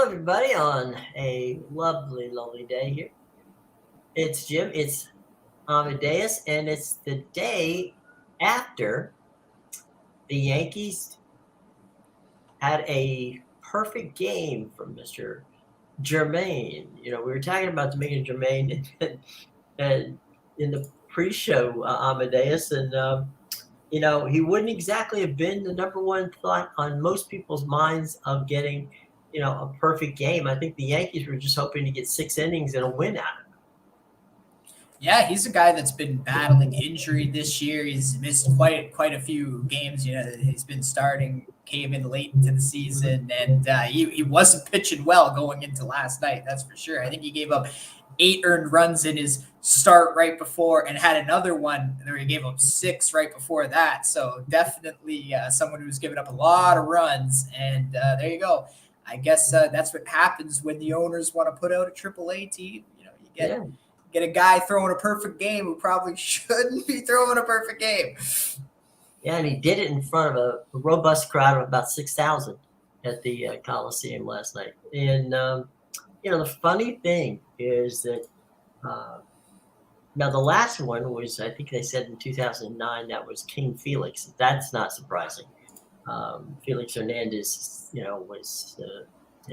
Hello, everybody, on a lovely, lovely day here. It's Jim, it's Amadeus, and it's the day after the Yankees had a perfect game from Mr. Jermaine. We were talking about Domingo Jermaine and in the pre-show, Amadeus, and he wouldn't exactly have been the number one thought on most people's minds of getting, a perfect game. I think the Yankees were just hoping to get 6 innings and a win out of it. Yeah, he's a guy that's been battling injury this year. He's missed quite a few games. He's been starting, came in late into the season, and he wasn't pitching well going into last night. That's for sure. I think he gave up 8 earned runs in his start right before, and had another one where he gave up 6 right before that. So definitely someone who's given up a lot of runs. And there you go. I guess that's what happens when the owners want to put out a AAA team. You get a guy throwing a perfect game who probably shouldn't be throwing a perfect game. Yeah, and he did it in front of a robust crowd of about 6,000 at the Coliseum last night. And, the funny thing is that now the last one was, I think they said in 2009, that was King Felix. That's not surprising. Felix Hernandez, was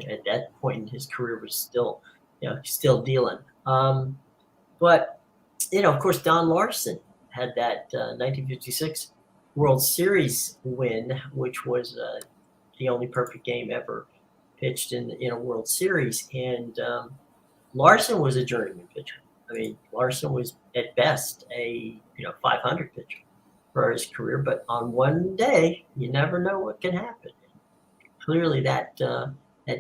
at that point in his career was still dealing. But, of course, Don Larson had that 1956 World Series win, which was the only perfect game ever pitched in a World Series. And Larson was a journeyman pitcher. I mean, Larson was at best a 500 pitcher for his career. But on one day, you never know what can happen. Clearly, that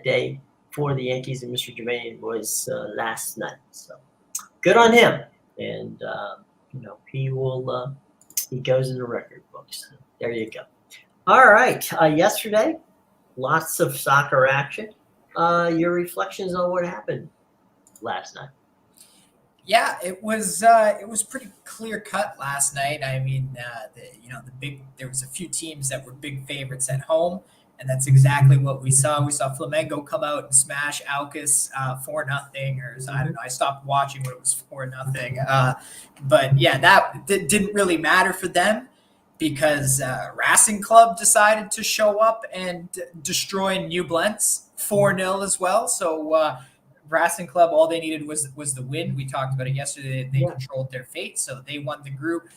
day for the Yankees and Mr. Jermaine was last night. So. Good on him, and he goes in the record books. There you go. All right, yesterday, lots of soccer action. Your reflections on what happened last night? Yeah, it was pretty clear cut last night. I mean, there was a few teams that were big favorites at home. And that's exactly what we saw. We saw Flamengo come out and smash Aucas 4-0, or I don't know. I stopped watching when it was 4-0. But yeah, that didn't really matter for them because Racing Club decided to show up and destroy Nublense 4-0 as well. So Racing Club, all they needed was the win. We talked about it yesterday. They controlled their fate, so they won the group.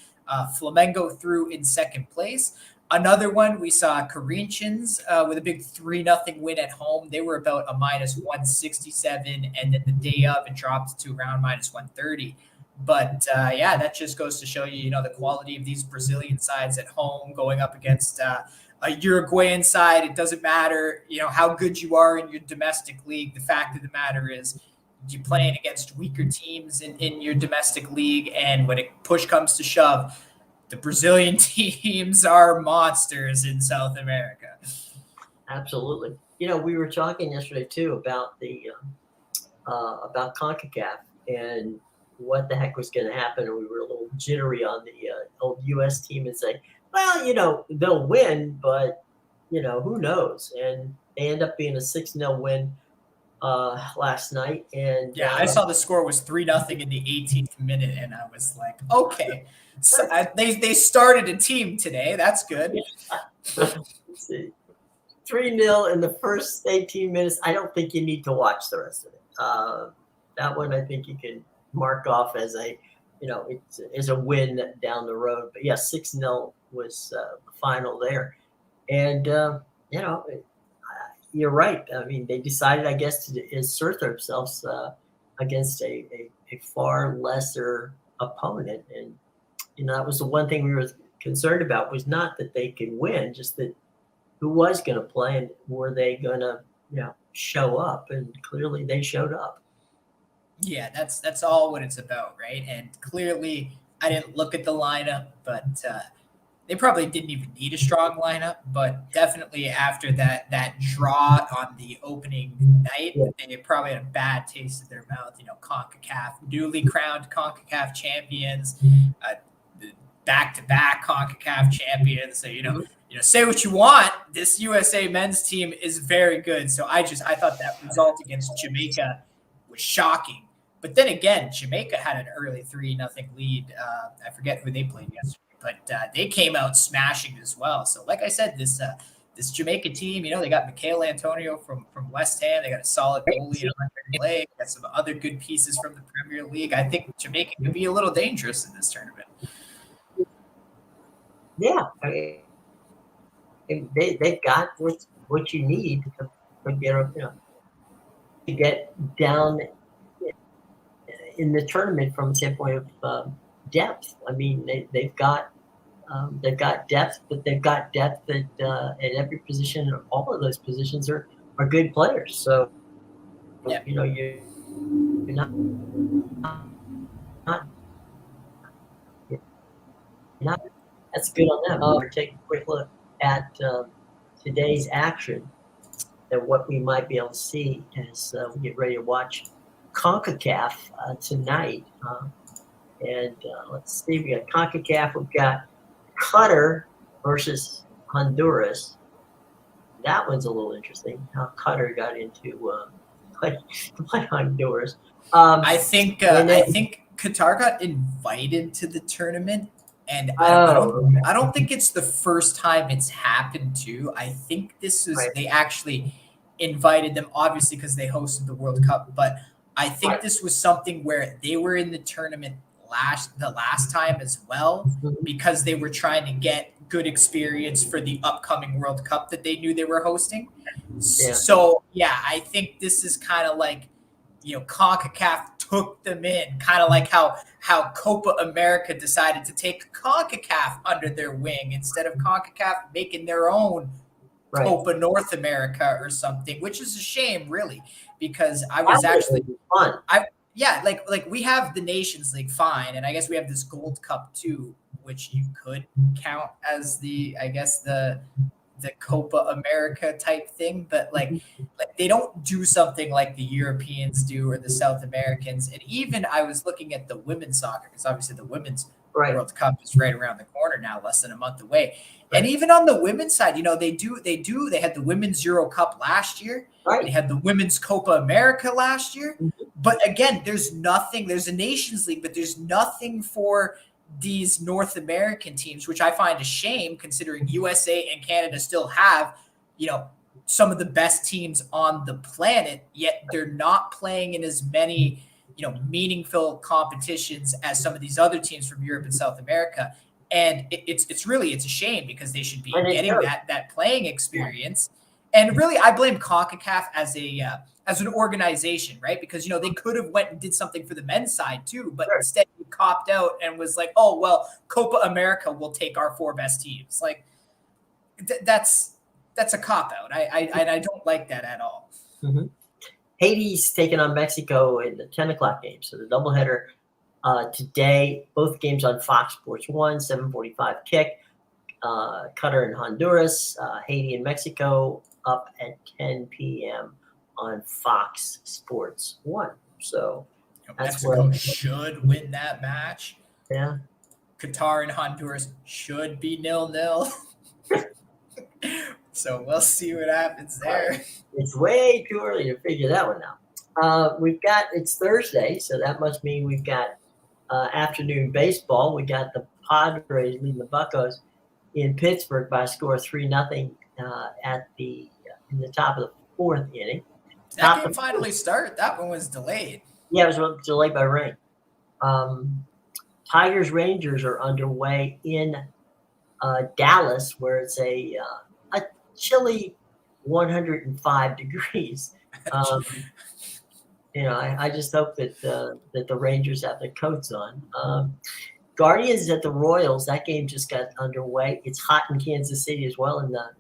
Flamengo through in second place. Another one, we saw Corinthians with a big 3-0 win at home. They were about a -167, and then the day of, it dropped to around -130. But that just goes to show you, the quality of these Brazilian sides at home going up against a Uruguayan side. It doesn't matter, how good you are in your domestic league. The fact of the matter is, you're playing against weaker teams in your domestic league, and when push comes to shove, the Brazilian teams are monsters in South America. Absolutely. We were talking yesterday too about the about CONCACAF and what the heck was going to happen, and we were a little jittery on the old U.S. team and say, well, they'll win, but who knows? And they end up being a 6-0 win last night. And I saw the score was 3-0 in the 18th minute, and I was like, okay. So they started a team today. That's good. Let's see. 3-0 in the first 18 minutes. I don't think you need to watch the rest of it. That one, I think you can mark off as it's a win down the road. But yeah, 6-0 was the final there. And, you're right. I mean, they decided, I guess, to assert themselves against a far lesser opponent. And, that was the one thing we were concerned about, was not that they could win, just that who was going to play and were they going to, show up? And clearly they showed up. Yeah, that's all what it's about, right? And clearly I didn't look at the lineup, but they probably didn't even need a strong lineup. But definitely after that draw on the opening night, they probably had a bad taste in their mouth. CONCACAF, newly crowned CONCACAF champions, back-to-back CONCACAF champions. So, say what you want. This USA men's team is very good. So I thought that result against Jamaica was shocking. But then again, Jamaica had an early 3-0 lead. I forget who they played yesterday, but they came out smashing as well. So like I said, this Jamaica team, they got Michael Antonio from West Ham. They got a solid goalie in Blake. Got some other good pieces from the Premier League. I think Jamaica could be a little dangerous in this tournament. Yeah, they've got what you need to get down in the tournament from a standpoint of depth. I mean, they've got depth, but they've got depth at every position. All of those positions are good players. So, yeah. You're not. That's good on them. We'll take a quick look at today's action and what we might be able to see as we get ready to watch CONCACAF tonight. And let's see, we got CONCACAF. We've got Qatar versus Honduras. That one's a little interesting. How Qatar got into play Honduras. I think Qatar got invited to the tournament, and I don't think it's the first time it's happened to. I think this is They actually invited them, obviously because they hosted the World Cup, but I think this was something where they were in the tournament the last time as well, because they were trying to get good experience for the upcoming World Cup that they knew they were hosting. Yeah. So I think this is kind of like, CONCACAF took them in, kind of like how Copa America decided to take CONCACAF under their wing instead of CONCACAF making their own Copa North America or something, which is a shame, really, because I was actually fun. Like we have the Nations League, fine, and I guess we have this Gold Cup too, which you could count as the Copa America type thing, but like they don't do something like the Europeans do or the South Americans. And even I was looking at the women's soccer, because obviously the women's World Cup is right around the corner now, less than a month away. And even on the women's side, they had the Women's Euro Cup last year. They had the Women's Copa America last year. But again, there's a Nations League, but there's nothing for these North American teams, which I find a shame considering USA and Canada still have, some of the best teams on the planet, yet they're not playing in as many, meaningful competitions as some of these other teams from Europe and South America. And it's a shame, because they should be getting that playing experience. And really, I blame CONCACAF as an organization, right? Because, they could have went and did something for the men's side too, but instead he copped out and was like, oh, well, Copa America will take our 4 best teams. Like that's a cop out. I don't like that at all. Mm-hmm. Haiti's taking on Mexico in the 10 o'clock game. So the doubleheader today, both games on Fox Sports 1, 7:45 kick. Qatar and Honduras, Haiti and Mexico up at 10 p.m. on Fox Sports 1. So that's Mexico should win that match. Yeah. Qatar and Honduras should be 0-0. So we'll see what happens there. It's way too early to figure that one out. It's Thursday, so that must mean we've got afternoon baseball. We got the Padres leading the Buccos in Pittsburgh by a score of 3-0 in the top of the 4th inning. That game finally started. That one was delayed. Yeah, it was delayed by rain. Tigers Rangers are underway in Dallas, where it's a chilly 105 degrees. I just hope that the Rangers have their coats on. Guardians at the Royals. That game just got underway. It's hot in Kansas City as well in the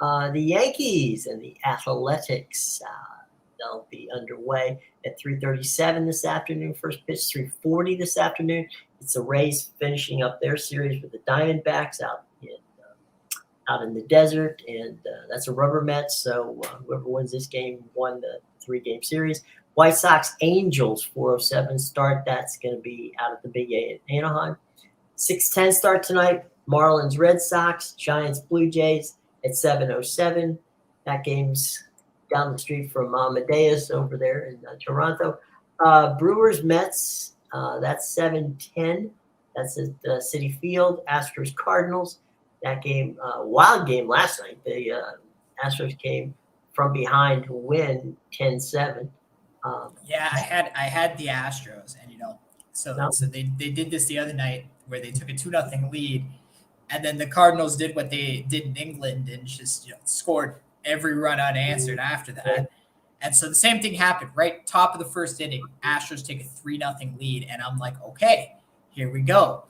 90s. The Yankees and the Athletics. They'll be underway at 3:37 this afternoon. First pitch 3:40 this afternoon. It's the Rays finishing up their series with the Diamondbacks out in the desert, and that's a rubber match. So whoever wins this game won the 3-game series. White Sox Angels 4:07 start. That's going to be out at the Big A in Anaheim. 6:10 start tonight. Marlins, Red Sox, Giants, Blue Jays at 7:07. That game's down the street from Amadeus over there in Toronto. Brewers, Mets, that's 7:10. That's at Citi Field. Astros, Cardinals. That game, wild game last night. The Astros came from behind to win 10-7. Yeah, I had the Astros, and so they did this the other night where they took a 2-0 lead, and then the Cardinals did what they did in England and just scored every run unanswered after that. Yeah. And so the same thing happened, right? Top of the first inning, Astros take a 3-0 lead, and I'm like, okay, here we go.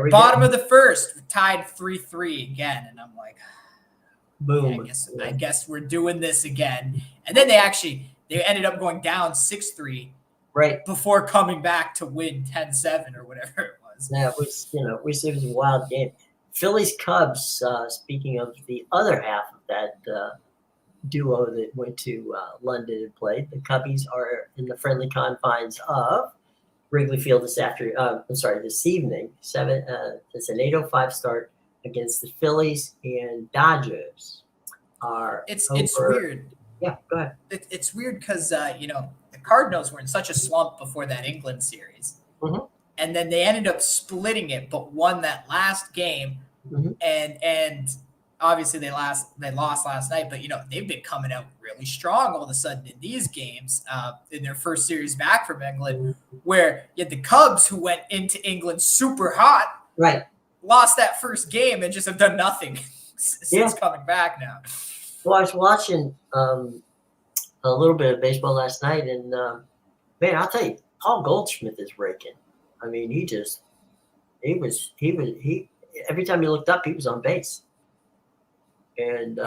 Bottom of the first, tied 3-3 again, and I'm like, boom. I guess we're doing this again. And then they ended up going down 6-3 right before coming back to win 10-7 or whatever it was. Yeah, it was a wild game. Phillies, Cubs, speaking of the other half of that duo that went to London and played, the Cubbies are in the friendly confines of Wrigley Field this evening. It's an 8:05 start against the Phillies, and Dodgers are It's weird. Yeah, go ahead. It's weird because the Cardinals were in such a slump before that England series, and then they ended up splitting it, but won that last game, and obviously they lost last night. But they've been coming out really strong all of a sudden in these games in their first series back from England, where you had the Cubs who went into England super hot, right? Lost that first game and just have done nothing since coming back now. Well, I was watching a little bit of baseball last night, and man, I'll tell you, Paul Goldschmidt is raking. I mean, he every time he looked up, he was on base. And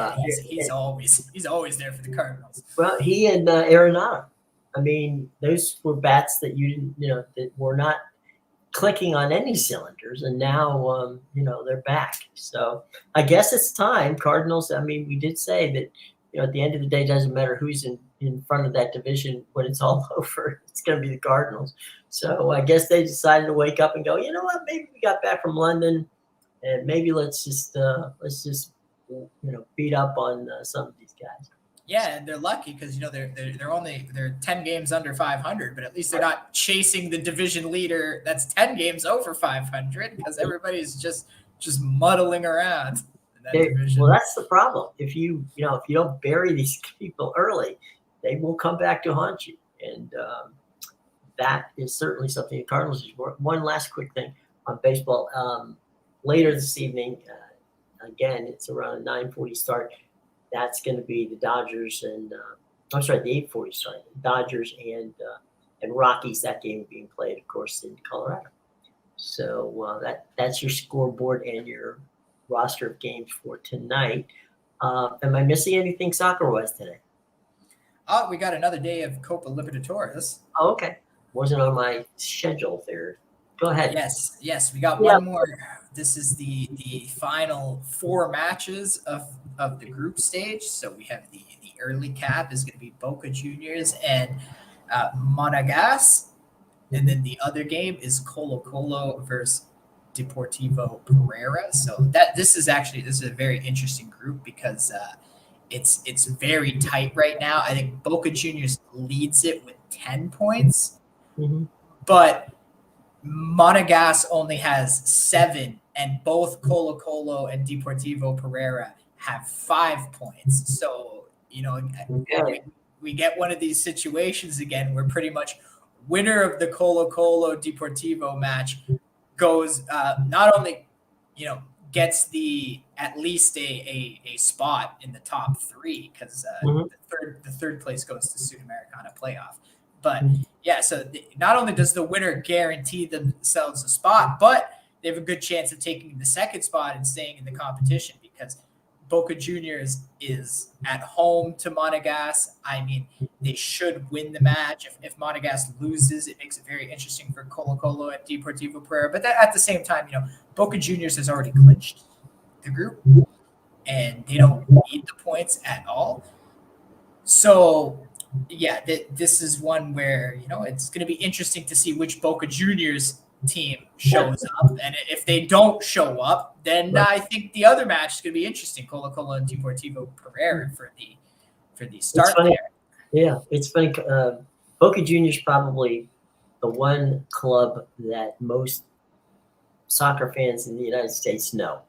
he's always there for the Cardinals. Well, he and Arenado. I mean, those were bats that you didn't, that were not clicking on any cylinders, and now they're back. So I guess it's time. Cardinals, I mean, we did say that at the end of the day, it doesn't matter who's in front of that division when it's all over, it's going to be the Cardinals. So I guess they decided to wake up and go, you know what, maybe we got back from London, and maybe let's just beat up on some of these guys. Yeah, and they're lucky because they're 10 games under 500, but at least they're not chasing the division leader that's 10 games over 500 because everybody's just muddling around in that division. Well, that's the problem. If you don't bury these people early, they will come back to haunt you, and that is certainly something the Cardinals is. One last quick thing on baseball. Later this evening, again, it's around a 9:40 start. That's going to be the Dodgers and the 8:40 start. Dodgers and Rockies. That game being played, of course, in Colorado. So that's your scoreboard and your roster of games for tonight. Am I missing anything soccer-wise today? Oh, we got another day of Copa Libertadores. Oh, okay. Wasn't on my schedule there. Go ahead. Yes, we got one more. This is the final 4 matches of the group stage. So we have the early cap is going to be Boca Juniors and Monagas, and then the other game is Colo-Colo versus Deportivo Pereira. So this is a very interesting group because it's very tight right now. I think Boca Juniors leads it with 10 points, but Monagas only has 7, and both Colo-Colo and Deportivo Pereira have 5 points. So, we get one of these situations again where pretty much winner of the Colo-Colo Deportivo match goes not only, gets at least a spot in the top 3 because the third place goes to Sudamericana playoff. But so not only does the winner guarantee themselves a spot, but they have a good chance of taking the second spot and staying in the competition because Boca Juniors is at home to Monagas. I mean, they should win the match. If Monagas loses, it makes it very interesting for Colo-Colo and Deportivo Pereira. But at the same time, Boca Juniors has already clinched the group, and they don't need the points at all. So, this is one where, it's going to be interesting to see which Boca Juniors team shows up, and if they don't show up, then I think the other match is going to be interesting. Colo-Colo and Deportivo Pereira for the start there. Yeah, it's funny. Boca Juniors probably the one club that most soccer fans in the United States know.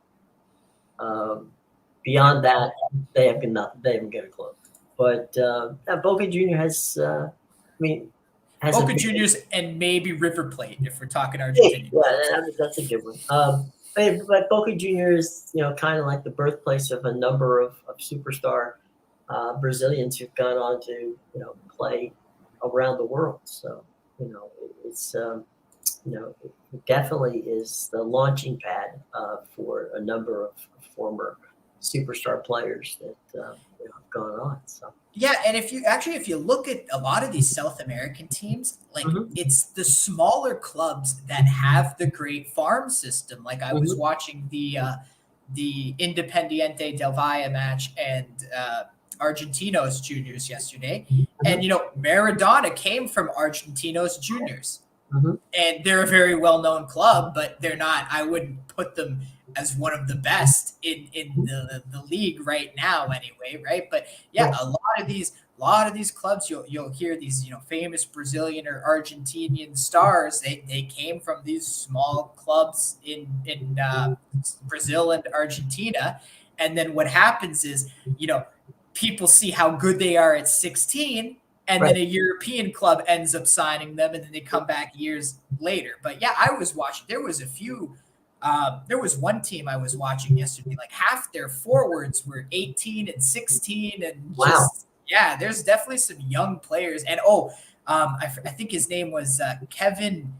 Beyond that, they have nothing. They haven't got a club. But Boca Junior has, Boca Juniors and maybe River Plate if we're talking Argentina. Yeah, that's a good one. But Boca Juniors, kind of like the birthplace of a number of superstar Brazilians who've gone on to play around the world. So it's it definitely is the launching pad for a number of former superstar players that have gone on. So. Yeah, and if you look at a lot of these South American teams, like it's the smaller clubs that have the great farm system. Like I was watching the Independiente del Valle match and Argentinos Juniors yesterday, and Maradona came from Argentinos Juniors, and they're a very well-known club, but they're not. I wouldn't put them as one of the best in the league right now, anyway, right? But yeah, a lot of these clubs, you'll hear these famous Brazilian or Argentinian stars. They came from these small clubs in Brazil and Argentina, and then what happens is people see how good they are at 16, and then a European club ends up signing them, and then they come back years later. But yeah, I was watching. There was a few. There was one team I was watching yesterday. Like half their forwards were 18 and 16, and there's definitely some young players. And I think his name was Kevin.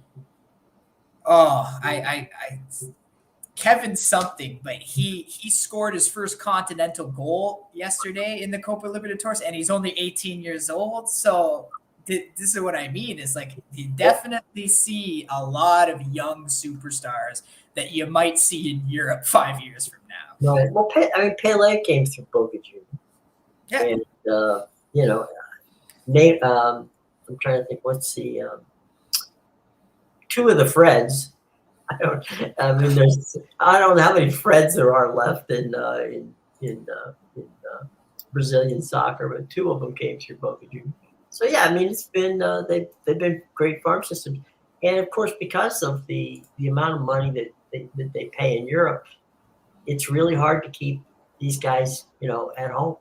Kevin something, but he scored his first continental goal yesterday in the Copa Libertadores, and he's only 18 years old. So this is what I mean. Is like you definitely see a lot of young superstars that you might see in Europe 5 years from now. Right. Well, Pele came through Boca Juniors. Yeah. And I'm trying to think. What's the two of the Freds? I don't know how many Freds there are left in Brazilian soccer, but two of them came through Boca Juniors. So yeah, it's been they've been great farm systems, and of course because of the amount of money that they pay in Europe, it's really hard to keep these guys at home.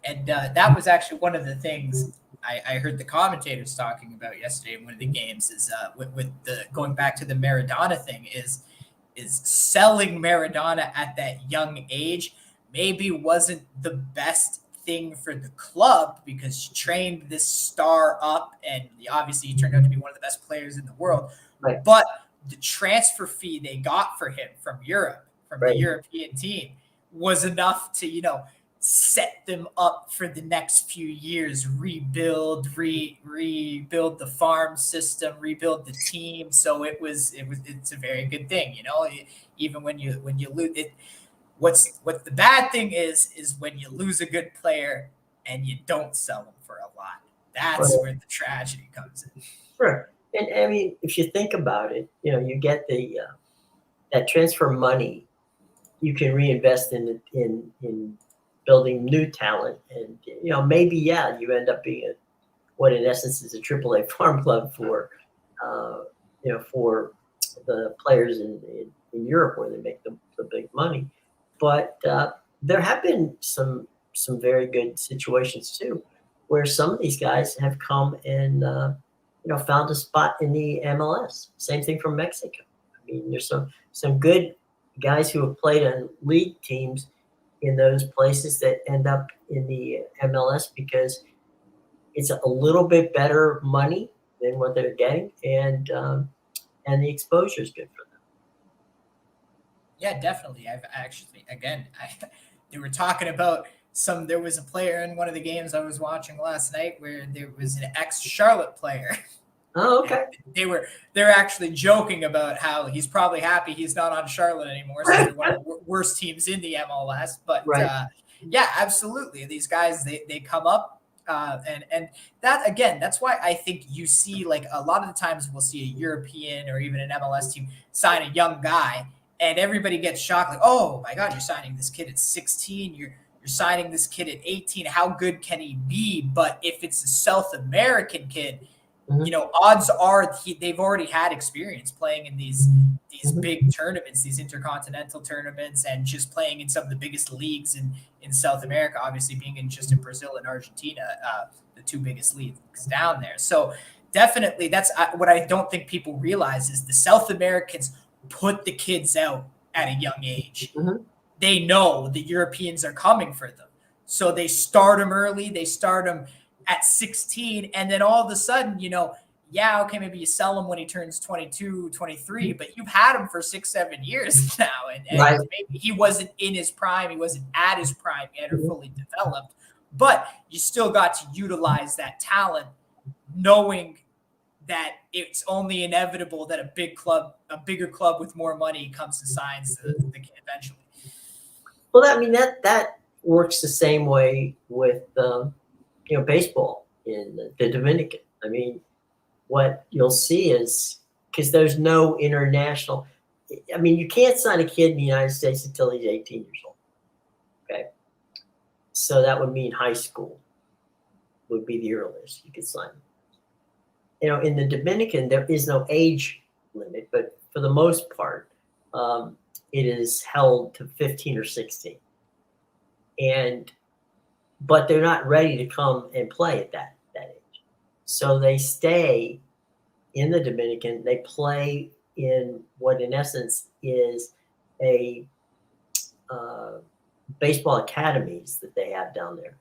And that was actually one of the things I heard the commentators talking about yesterday in one of the games is with the going back to the Maradona thing is selling Maradona at that young age maybe wasn't the best thing for the club because you trained this star up and obviously he turned out to be one of the best players in the world. Right. But the transfer fee they got for him from Europe, from the European team, was enough to, set them up for the next few years, rebuild the farm system, rebuild the team. So it's a very good thing, even when you lose it. What's the bad thing is when you lose a good player and you don't sell them for a lot. That's where the tragedy comes in. Sure. And if you think about it, you get the that transfer money you can reinvest in building new talent, and maybe you end up being what in essence is a AAA farm club for for the players in Europe where they make the big money. But there have been some very good situations too, where some of these guys have come and found a spot in the MLS. Same thing from Mexico. There's some good guys who have played on league teams in those places that end up in the MLS because it's a little bit better money than what they're getting, and the exposure is good for them. Yeah, definitely. I've actually, they were talking about there was a player in one of the games I was watching last night where there was an ex-Charlotte player. Oh, okay. They're actually joking about how he's probably happy he's not on Charlotte anymore. So they're one of the worst teams in the MLS. But yeah, absolutely. These guys, they come up And that, again, that's why I think you see, like, a lot of the times we'll see a European or even an MLS team sign a young guy, and everybody gets shocked, like, oh my God, you're signing this kid at 16. You're signing this kid at 18. How good can he be? But if it's a South American kid, odds are they've already had experience playing in these big tournaments, these intercontinental tournaments, and just playing in some of the biggest leagues in South America, obviously being in Brazil and Argentina, the two biggest leagues down there. So definitely that's what I don't think people realize is the South Americans put the kids out at a young age. They know the Europeans are coming for them. So they start them early. They start them at 16. And then all of a sudden, okay, maybe you sell him when he turns 22, 23, but you've had him for 6-7 years now. And Right. maybe he wasn't in his prime. He wasn't at his prime yet or fully developed. But you still got to utilize that talent, knowing that it's only inevitable that a bigger club with more money comes and signs the kid eventually. Well, that works the same way with baseball in the Dominican. I mean, what you'll see is, because there's no international. I mean, you can't sign a kid in the United States until he's 18 years old. Okay, so that would mean high school would be the earliest you could sign him. In the Dominican, there is no age limit, but for the most part, it is held to 15 or 16. But they're not ready to come and play at that age. So they stay in the Dominican. They play in what, in essence, is a baseball academies that they have down there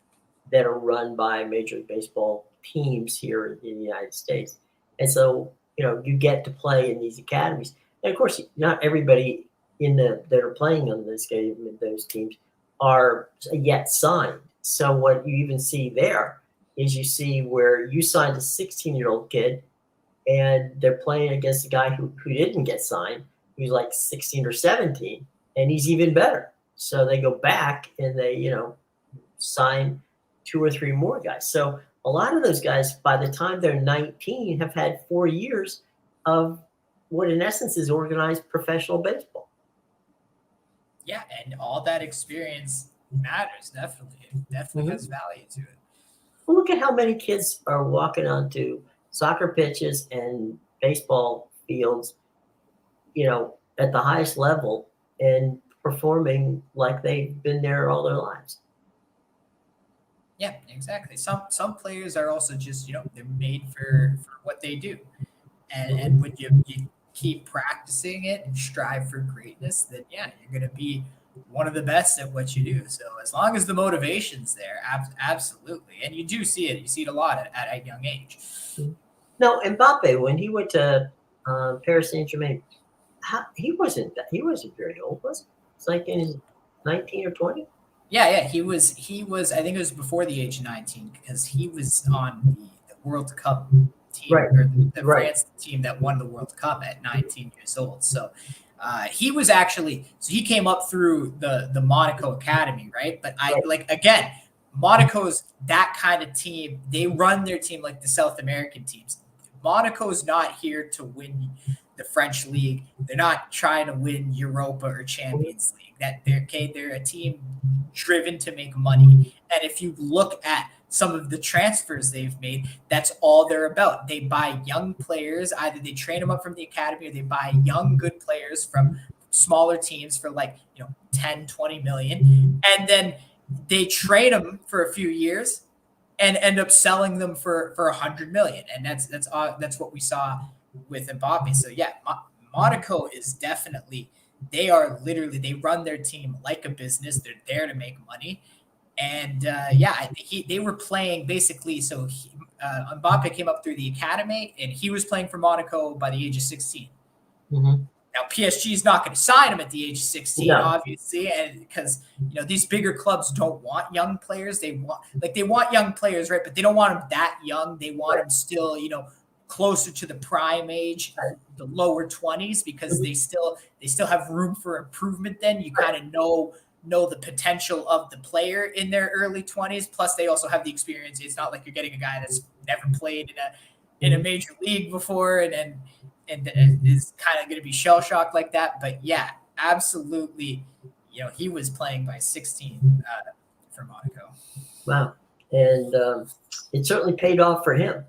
that are run by Major League Baseball teams here in the United States. And so, you get to play in these academies. And of course, not everybody that are playing on this game, those teams, are yet signed. So what you even see there is you see where you signed a 16-year-old kid and they're playing against a guy who didn't get signed, who's like 16 or 17, and he's even better. So they go back and they, sign 2 or 3 more guys. So a lot of those guys, by the time they're 19, have had 4 years of what in essence is organized professional baseball. Yeah, and all that experience matters, definitely. It definitely has value to it. Well, look at how many kids are walking onto soccer pitches and baseball fields, at the highest level and performing like they've been there all their lives. Yeah, exactly. Some players are also just, they're made for what they do. And when you keep practicing it and strive for greatness, then yeah, you're going to be one of the best at what you do. So as long as the motivation's there, absolutely. And you do see it. You see it a lot at a young age. No, Mbappe, when he went to Paris Saint-Germain, he wasn't very old, was he? It's like in his 19 or 20. Yeah, he was. I think it was before the age of 19 because he was on the World Cup team, right, or the France team that won the World Cup at 19 years old. So he was actually. So he came up through the Monaco Academy, right? But again, Monaco's that kind of team. They run their team like the South American teams. Monaco's not here to win the French league. They're not trying to win Europa or Champions League. They're a team driven to make money. And if you look at some of the transfers they've made, that's all they're about. They buy young players. Either they train them up from the academy or they buy young, good players from smaller teams for 10, 20 million. And then they train them for a few years and end up selling them for 100 million. And that's what we saw with Mbappe. So yeah, Monaco is definitely, they run their team like a business. They're there to make money. And I think they were playing basically. So Mbappe came up through the academy and he was playing for Monaco by the age of 16. Mm-hmm. Now PSG is not going to sign him at the age of 16, obviously, and because these bigger clubs don't want young players. They want young players, right? But they don't want them that young. They want them still, closer to the prime age, the lower 20s, because they still have room for improvement. Then you kind of know know the potential of the player in their early 20s. Plus, they also have the experience. It's not like you're getting a guy that's never played in a major league before and is kind of going to be shell shocked like that. But yeah, absolutely. He was playing by 16 for Monaco. Wow. And it certainly paid off for him.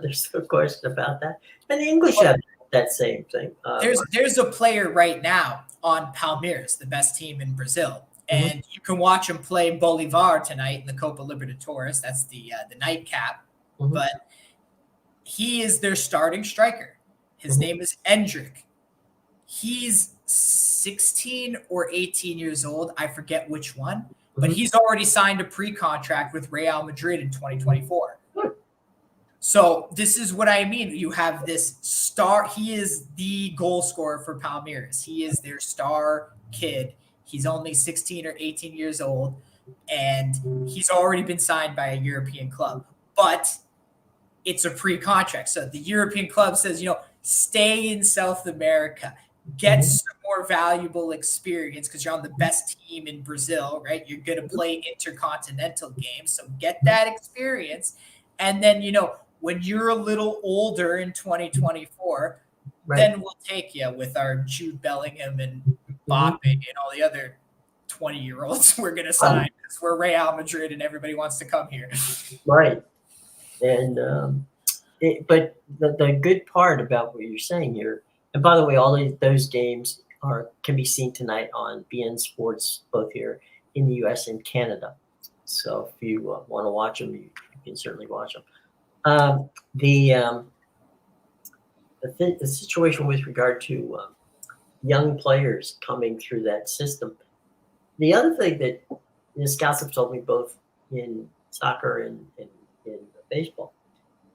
There's no question about that. And the English have that same thing. There's a player right now on Palmeiras, the best team in Brazil. And you can watch him play Bolivar tonight in the Copa Libertadores. That's the nightcap. But he is their starting striker. His name is Endrick. He's 16 or 18 years old. I forget which one. But he's already signed a pre-contract with Real Madrid in 2024. So this is what I mean. You have this star. He is the goal scorer for Palmeiras. He is their star kid. He's only 16 or 18 years old, and he's already been signed by a European club. But it's a pre-contract. So the European club says, stay in South America, get some more valuable experience because you're on the best team in Brazil, right? You're going to play intercontinental games. So get that experience. And then, when you're a little older in 2024, then we'll take you with our Jude Bellingham and Mbappe and all the other 20-year-olds we're going to sign because we're Real Madrid and everybody wants to come here. Right. And but the good part about what you're saying here, and by the way, all those games can be seen tonight on beIN Sports, both here in the U.S. and Canada. So if you want to watch them, you can certainly watch them. The situation with regard to young players coming through that system. The other thing that the scouts have told me, both in soccer and in baseball,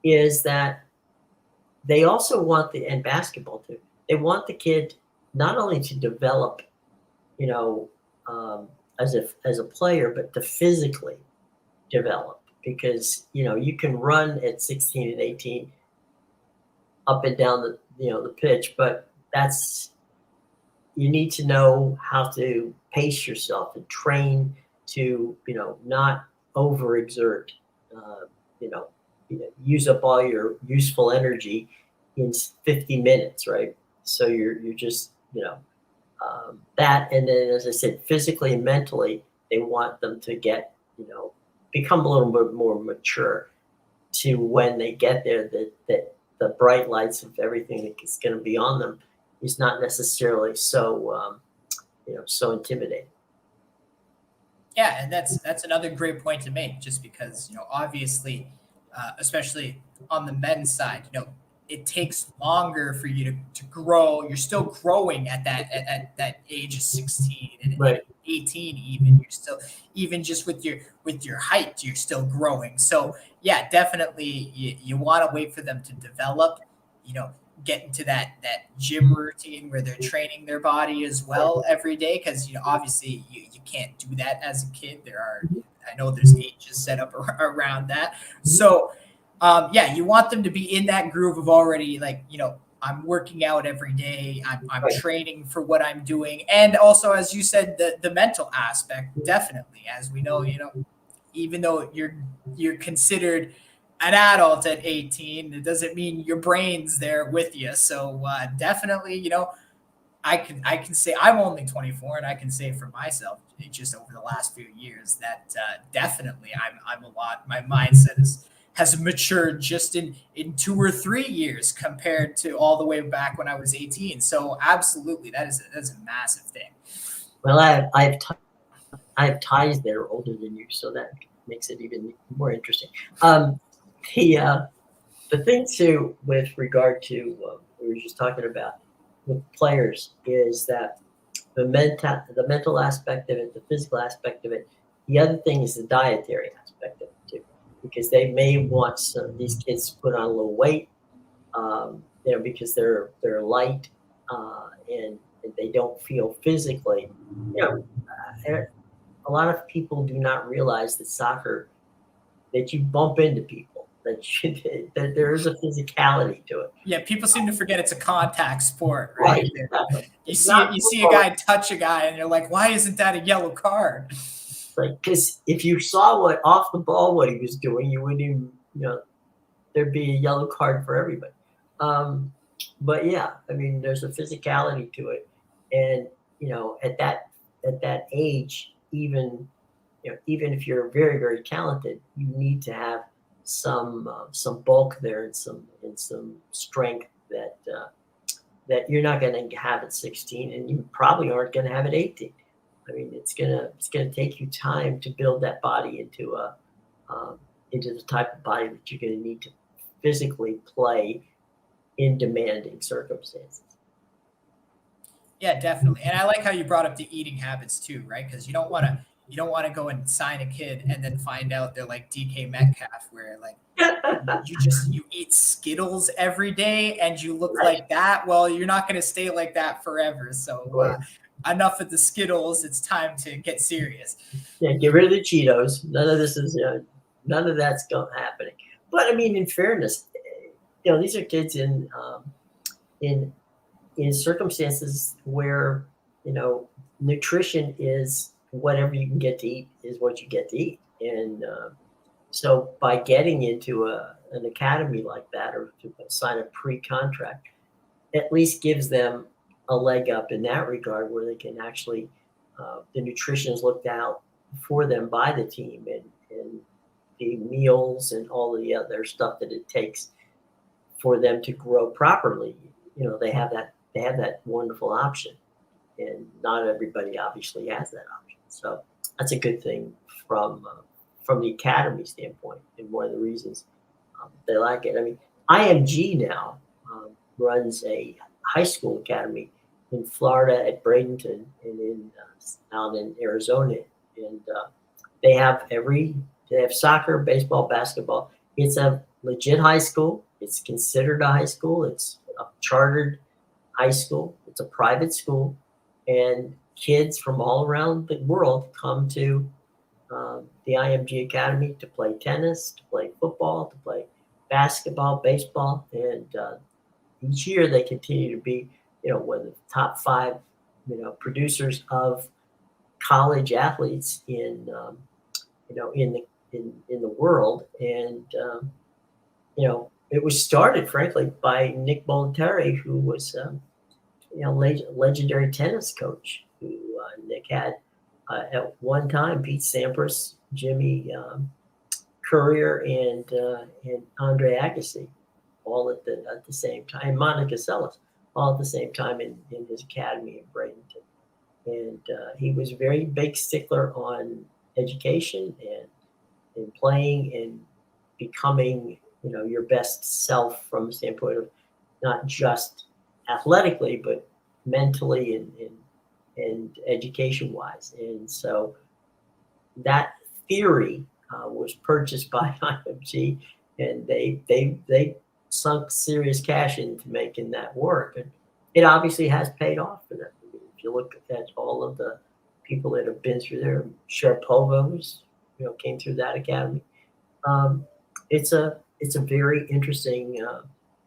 is that they also want and basketball too. They want the kid not only to develop, as a player, but to physically develop. Because you can run at 16 and 18 up and down the pitch, but you need to know how to pace yourself and train to not overexert, use up all your useful energy in 50 minutes, right? So you're just that, and then as I said, physically and mentally, they want them to get become a little bit more mature to when they get there, that the bright lights of everything that is going to be on them is not necessarily so so intimidating. Yeah, and that's another great point to make, just because obviously, especially on the men's side, it takes longer for you to grow. You're still growing at that age of 16 and 18 even. You're still, even just with your height, you're still growing. So yeah, definitely you want to wait for them to develop, get into that gym routine where they're training their body as well every day. Because obviously you can't do that as a kid. I know there's ages set up around that. So you want them to be in that groove of already, I'm working out every day. I'm training for what I'm doing. And also, as you said, the mental aspect, definitely, as we know, even though you're considered an adult at 18, it doesn't mean your brain's there with you. So definitely, I can say I'm only 24, and I can say for myself, just over the last few years, that definitely I'm a lot. My mindset has matured just in 2 or 3 years compared to all the way back when I was 18. So absolutely, that's a massive thing. Well, I have ties that are older than you, so that makes it even more interesting. The thing too, with regard to what we were just talking about with players, is that the mental aspect of it, the physical aspect of it. The other thing is the dietary aspect of it too, because they may want these kids to put on a little weight, because they're light and they don't feel physically. A lot of people do not realize that soccer, that you bump into people, that there is a physicality to it. Yeah, people seem to forget it's a contact sport, right? Exactly. You It's see not you see a football. guy touch a guy, and you're like, why isn't that a yellow card? Like, because if you saw what off the ball what he was doing, you wouldn't even, there'd be a yellow card for everybody. But yeah, I mean, there's a physicality to it, and at that age, even if you're very very talented, you need to have some bulk there and some strength that you're not going to have at 16, and you probably aren't going to have at 18. I mean, it's gonna take you time to build that body into the type of body that you're going to need to physically play in demanding circumstances. Yeah, definitely. And I like how you brought up the eating habits too, right? Because you don't want to go and sign a kid and then find out they're like DK Metcalf, where like you eat Skittles every day and you look Right. like that. Well, you're not going to stay like that forever. So Right. enough of the Skittles. It's time to get serious. Yeah, get rid of the Cheetos. None of that's happening. But I mean, in fairness, these are kids in in circumstances where nutrition is whatever you can get to eat is what you get to eat, and so by getting into an academy like that or to sign a pre-contract, at least gives them a leg up in that regard where they can actually the nutrition is looked out for them by the team, and the meals and all of the other stuff that it takes for them to grow properly. They have that wonderful option, and not everybody obviously has that option. So that's a good thing from the academy standpoint, and one of the reasons they like it. I mean, IMG now runs a high school academy in Florida at Bradenton and out in Arizona, and they have soccer, baseball, basketball. It's a legit high school. It's considered a high school. It's a chartered high school. It's a private school, and kids from all around the world come to the IMG Academy to play tennis, to play football, to play basketball, baseball, and each year they continue to be, one of the top five, producers of college athletes in the world, and it was started, frankly, by Nick Bollettieri, who was legendary tennis coach. Who Nick had at one time beat Sampras, Jimmy Courier, and Andre Agassi, all at the same time, and Monica Seles, all at the same time in his academy in Bradenton. And he was a very big stickler on education and playing and becoming, your best self from the standpoint of not just athletically, but mentally and education wise. And so that theory was purchased by IMG, and they sunk serious cash into making that work, and it obviously has paid off for them. If you look at all of the people that have been through there, Sharapova, who's came through that academy. It's a very interesting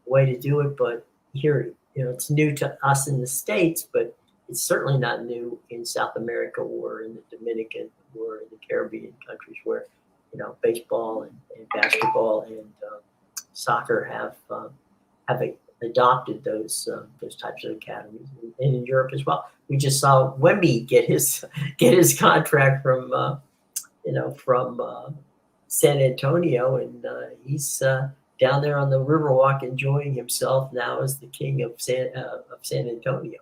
way to do it, but here it's new to us in the States, but it's certainly not new in South America or in the Dominican or in the Caribbean countries where baseball and basketball and soccer have adopted those types of academies, and in Europe as well. We just saw Wemby get his contract from San Antonio, and he's down there on the Riverwalk enjoying himself now as the king of San Antonio.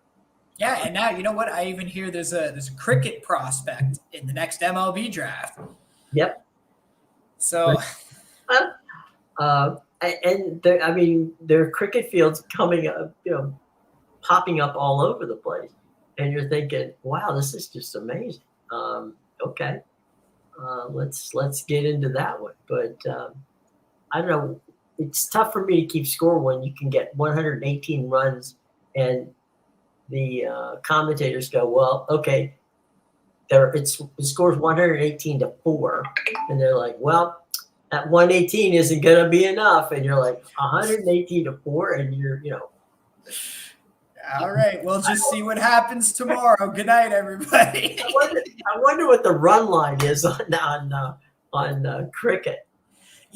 Yeah, and now you know what? I even hear there's a cricket prospect in the next MLB draft. Yep. So, and there are cricket fields coming up, popping up all over the place, and you're thinking, wow, this is just amazing. Okay, let's get into that one. But I don't know. It's tough for me to keep score when you can get 118 runs and the commentators go, well, okay, it scores 118-4, and they're like, well, that 118 isn't going to be enough. And you're like 118-4, and you're, All right, we'll just see what happens tomorrow. Good night, everybody. I wonder what the run line is on cricket.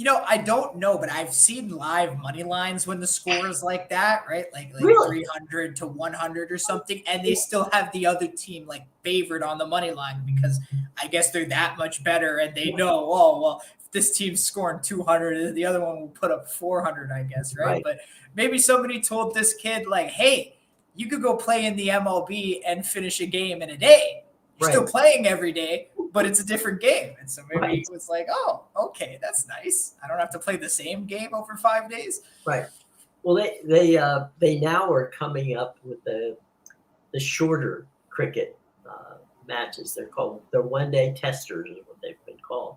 I don't know, but I've seen live money lines when the score is like that, right? Like Really? 300 to 100 or something, and they still have the other team like favored on the money line because I guess they're that much better, and they know, oh well, if this team's scoring 200, the other one will put up 400, I guess, right? But maybe somebody told this kid like, hey, you could go play in the MLB and finish a game in a day. You're still playing every day, but it's a different game. And so maybe it was like, oh, okay, that's nice. I don't have to play the same game over 5 days. Right. Well, they now are coming up with the shorter cricket matches. They're 1-day testers is what they've been called,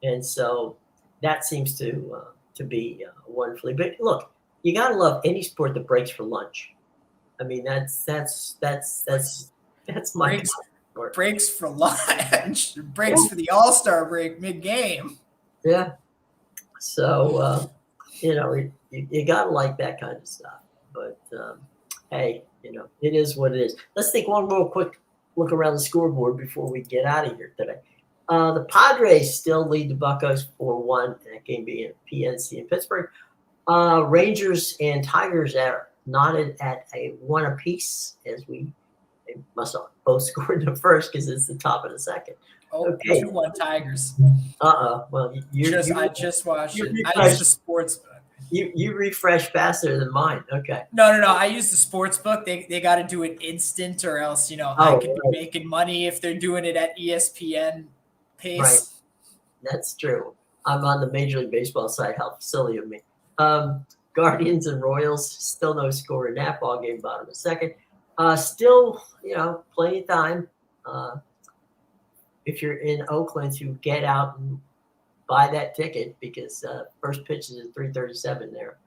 and so that seems to be wonderfully. But look, you gotta love any sport that breaks for lunch. I mean, that's my breaks for lunch, breaks for the All-Star break mid-game. Yeah. So you gotta like that kind of stuff. But hey, it is what it is. Let's take one real quick look around the scoreboard before we get out of here today. The Padres still lead the Buccos 4-1. That game being PNC in Pittsburgh. Rangers and Tigers are knotted at a 1 apiece as they must have both scored in the first because it's the top of the second. Oh, okay. 2-1 Tigers. Well, I just watched it. I used the sports book. You refresh faster than mine. Okay. No. I use the sports book. They got to do it instant, or else I could be making money if they're doing it at ESPN pace. Right. That's true. I'm on the Major League Baseball side. How silly of me. Guardians and Royals, still no score in that ball game, bottom of the second. Still, plenty of time. If you're in Oakland, to get out and buy that ticket because first pitch is at 3:37 there.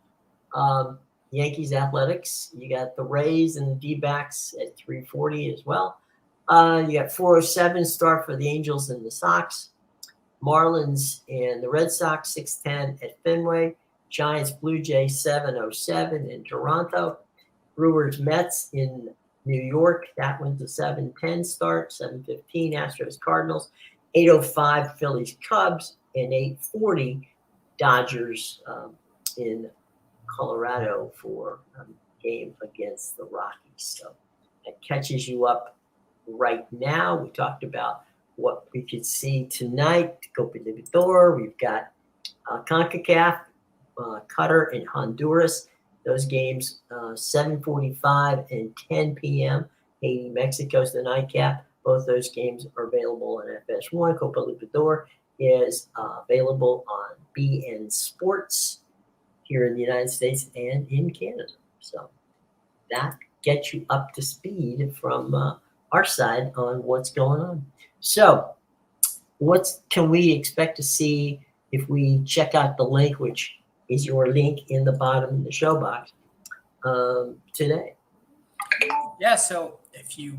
Yankees Athletics, you got the Rays and the D-backs at 3:40 as well. You got 4:07 start for the Angels and the Sox. Marlins and the Red Sox 6:10 at Fenway. Giants Blue Jays 7:07 in Toronto. Brewers Mets in New York, that one's a 7:10 start. 7:15 Astros Cardinals. 8:05 Phillies Cubs, and 8:40 Dodgers in Colorado for a game against the Rockies. So that catches you up right now. We talked about what we could see tonight. Copa Libertadores. We've got CONCACAF, Qatar and Honduras. Those games 7:45 and 10 p.m. Haiti, Mexico's the nightcap. Both those games are available on FS1. Copa Libertadores is available on BN Sports here in the United States and in Canada. So that gets you up to speed from our side on what's going on. So what can we expect to see if we check out the link, which is your link in the bottom of the show box today? Yeah, so if you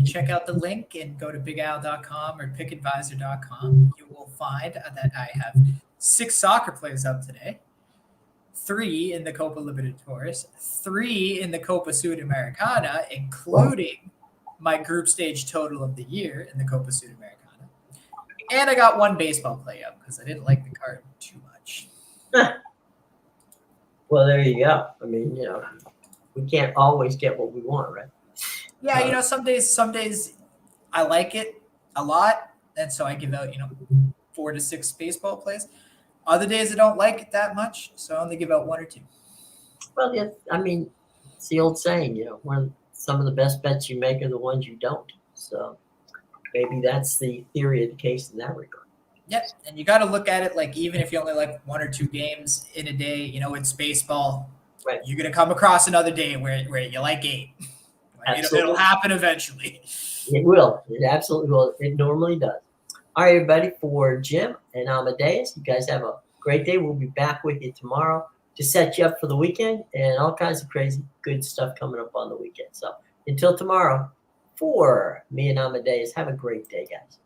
check out the link and go to bigal.com or pickadvisor.com, you will find that I have 6 soccer plays up today, 3 in the Copa Libertadores, 3 in the Copa Sudamericana, including my group stage total of the year in the Copa Sudamericana. And I got 1 baseball play up because I didn't like the card too much. Well, there you go. I mean, we can't always get what we want, right? Yeah, some days I like it a lot, and so I give out 4 to 6 baseball plays. Other days I don't like it that much, so I only give out 1 or 2. Well, yeah, I mean, it's the old saying, some of the best bets you make are the ones you don't. So maybe that's the theory of the case in that regard. Yep, and you got to look at it like even if you only like 1 or 2 games in a day, it's baseball. Right. You're gonna come across another day where you like 8. It'll happen eventually. It will. It absolutely will. It normally does. All right, everybody. For Jim and Amadeus, you guys have a great day. We'll be back with you tomorrow to set you up for the weekend and all kinds of crazy good stuff coming up on the weekend. So until tomorrow, for me and Amadeus, have a great day, guys.